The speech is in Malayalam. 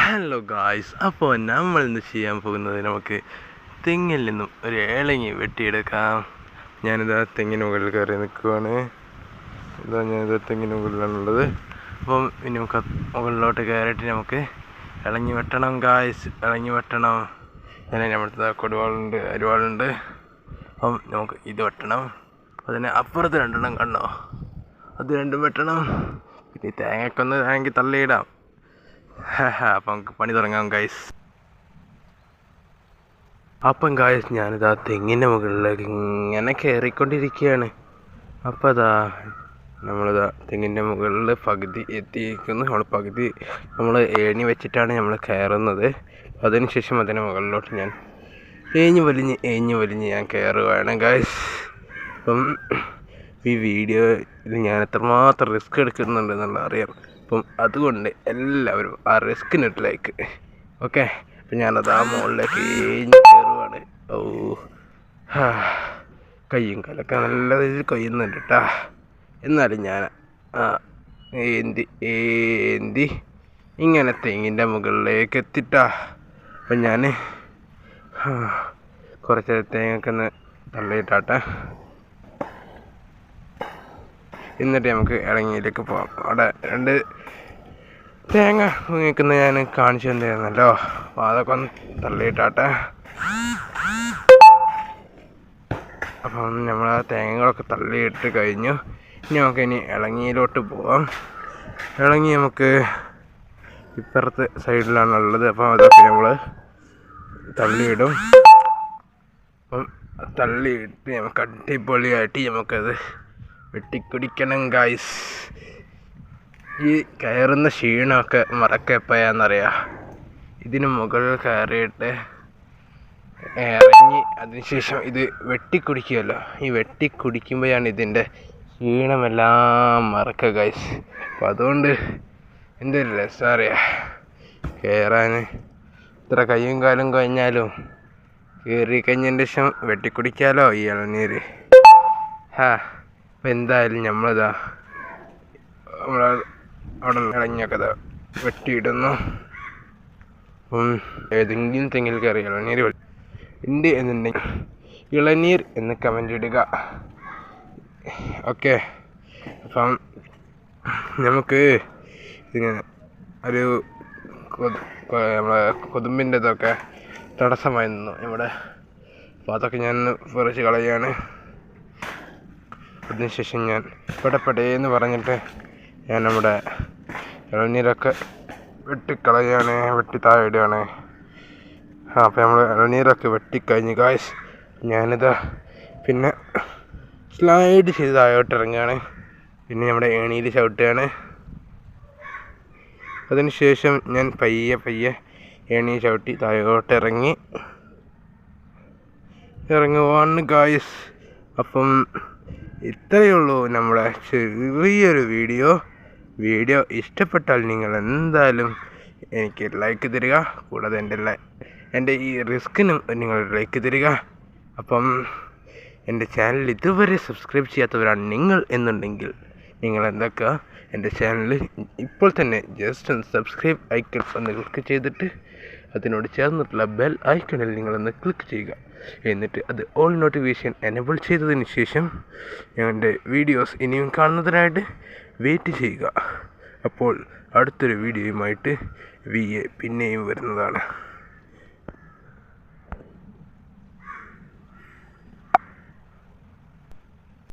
ഹലോ ഗായ്സ്, അപ്പോൾ നമ്മൾ ഇന്ന് ചെയ്യാൻ പോകുന്നത് നമുക്ക് തെങ്ങിൽ നിന്നും ഒരു ഏളങ്ങി വെട്ടിയെടുക്കാം. ഞാനിതാ തെങ്ങിന് മുകളിൽ കയറി നിൽക്കുവാണ്. ഞാനിതാ തെങ്ങിന് മുകളിലാണുള്ളത്. അപ്പം ഇനി നമുക്ക് മുകളിലോട്ട് കയറിയിട്ട് നമുക്ക് ഇളങ്ങി വെട്ടണം ഗായ്സ്, ഇളങ്ങി വെട്ടണം. അങ്ങനെ നമ്മുടെ കൊടുവാളുണ്ട്, അരിവാളുണ്ട്. അപ്പം നമുക്ക് ഇത് വെട്ടണം. അതിന് അപ്പുറത്ത് രണ്ടെണ്ണം കണ്ടോ, അത് രണ്ടും വെട്ടണം. പിന്നെ തേങ്ങക്കൊന്ന് വേണമെങ്കിൽ തള്ളിയിടാം. അപ്പം നമുക്ക് പണി തുടങ്ങാം ഗൈസ്. അപ്പം ഗായ്സ്, ഞാനിതാ തെങ്ങിൻ്റെ മുകളിലേക്ക് ഇങ്ങനെ കയറിക്കൊണ്ടിരിക്കുകയാണ്. അപ്പം നമ്മളിതാ തെങ്ങിൻ്റെ മുകളിൽ പകുതി എത്തിയിരിക്കുന്നു. നമ്മൾ ഏണി വെച്ചിട്ടാണ് നമ്മൾ കയറുന്നത്. അതിനുശേഷം അതിന് മുകളിലോട്ട് ഞാൻ ഏഞ്ഞു വലിഞ്ഞ് ഞാൻ കയറുകയാണ് ഗായ്സ്. അപ്പം ഈ വീഡിയോയിൽ ഞാൻ എത്രമാത്രം റിസ്ക് എടുക്കുന്നുണ്ട് എന്നുള്ള അറിയാം. അപ്പം അതുകൊണ്ട് എല്ലാവരും ആ റിസ്കിനൊരു ലൈക്ക്. ഓക്കെ, അപ്പം ഞാനത് ആ മുകളിലേക്ക് ഏഞ്ഞ് കയറുവാണ്. കയ്യും കാലൊക്കെ നല്ല രീതിയിൽ കൊയ്യുന്നുണ്ട് കേട്ടാ. എന്നാലും ഞാൻ ഏന്തി ഇങ്ങനെ തെങ്ങിൻ്റെ മുകളിലേക്ക് എത്തിട്ടാ. അപ്പം ഞാൻ കുറച്ച് തേങ്ങയൊക്കെ ഒന്ന് തള്ളിയിട്ടാട്ടെ. എന്നിട്ട് നമുക്ക് ഇളങ്ങിയിലേക്ക് പോകാം. അവിടെ 2 തേങ്ങ നിൽക്കുന്ന ഞാൻ കാണിച്ചു തന്നിരുന്നല്ലോ. അപ്പോൾ അതൊക്കെ ഒന്ന് തള്ളിയിട്ടാട്ടെ. അപ്പം നമ്മൾ ആ തേങ്ങകളൊക്കെ തള്ളിയിട്ട് കഴിഞ്ഞു. ഇനി ഇളങ്ങിയിലോട്ട് പോവാം. ഇളങ്ങി നമുക്ക് ഇപ്പുറത്തെ സൈഡിലാണുള്ളത്. അപ്പം അതൊക്കെ നമ്മൾ തള്ളിയിടും. അപ്പം തള്ളിയിട്ട് നമുക്ക് അടിപൊളിയായിട്ട് നമുക്കത് വെട്ടിക്കുടിക്കണം ഗായ്സ്. ഈ കയറുന്ന ക്ഷീണമൊക്കെ മറക്കെപ്പോഴാന്നറിയാം. ഇതിന് മുകളിൽ കയറിയിട്ട് ഇറങ്ങി അതിനുശേഷം ഇത് വെട്ടിക്കുടിക്കുമല്ലോ. ഈ വെട്ടിക്കുടിക്കുമ്പോഴാണ് ഇതിൻ്റെ ക്ഷീണമെല്ലാം മറക്കുക ഗായ്സ്. അപ്പം അതുകൊണ്ട് എന്തൊരു രസം അറിയാം കയറാൻ. ഇത്ര കയ്യും കാലും കഴിഞ്ഞാലും കയറി കഴിഞ്ഞതിന് ശേഷം വെട്ടിക്കുടിക്കാമല്ലോ ഈ ഇളനീര്. അപ്പം എന്തായാലും നമ്മളവിടെ ഇളഞ്ഞൊക്കെ വെട്ടിയിടുന്നു. അപ്പം ഏതെങ്കിലും തെങ്ങിൽ കയറി ഇളനീർ ഉണ്ട് എന്നുണ്ടെങ്കിൽ ഇളനീർ എന്ന് കമൻ്റ് ഇടുക. ഓക്കെ, അപ്പം നമുക്ക് ഇങ്ങനെ ഒരു നമ്മളെ കൊതുമ്പിൻ്റെ ഇതൊക്കെ തടസ്സമായി നിന്നു ഇവിടെ. അപ്പോൾ അതൊക്കെ ഞാൻ പറിച്ച് കളയാണ്. അതിനുശേഷം ഞാൻ പെടപ്പെടേന്ന് പറഞ്ഞിട്ട് ഞാൻ നമ്മുടെ ഇളനീരൊക്കെ വെട്ടി താഴെ ഇടുകയാണ്. അപ്പോൾ നമ്മൾ ഇളനീരൊക്കെ വെട്ടിക്കഴിഞ്ഞ് ഗായ്സ്, ഞാനിതാ പിന്നെ സ്ലൈഡ് ചെയ്ത് താഴോട്ട് ഇറങ്ങുകയാണ്. പിന്നെ നമ്മുടെ ഏണിയിൽ ചവിട്ടുകയാണ്. അതിനുശേഷം ഞാൻ പയ്യെ ഏണി ചവിട്ടി താഴോട്ട് ഇറങ്ങുവാണ് ഗായ്സ്. അപ്പം ഇത്രയേ ഉള്ളൂ നമ്മുടെ ചെറിയൊരു വീഡിയോ ഇഷ്ടപ്പെട്ടാൽ നിങ്ങൾ എന്തായാലും എനിക്ക് ലൈക്ക് തരിക. കൂടാതെ എൻ്റെ ഈ റിസ്കിനും നിങ്ങൾ ലൈക്ക് തരിക. അപ്പം എൻ്റെ ചാനൽ ഇതുവരെ സബ്സ്ക്രൈബ് ചെയ്യാത്തവരാണ് നിങ്ങൾ എന്നുണ്ടെങ്കിൽ നിങ്ങൾ എന്തൊക്കെ എൻ്റെ ചാനൽ ഇപ്പോൾ തന്നെ ജസ്റ്റ് ഒന്ന് സബ്സ്ക്രൈബ് ഐക്കൺ ഒന്ന് ക്ലിക്ക് ചെയ്തിട്ട് അതിനോട് ചേർന്നിട്ടുള്ള ബെൽ ഐക്കണിൽ നിങ്ങളൊന്ന് ക്ലിക്ക് ചെയ്യുക. എന്നിട്ട് അത് ഓൾ നോട്ടിഫിക്കേഷൻ എനേബിൾ ചെയ്തതിന് ശേഷം എൻ്റെ വീഡിയോസ് ഇനിയും കാണുന്നതിനായിട്ട് വെയിറ്റ് ചെയ്യുക. അപ്പോൾ അടുത്തൊരു വീഡിയോയുമായിട്ട് പിന്നെയും വരുന്നതാണ്.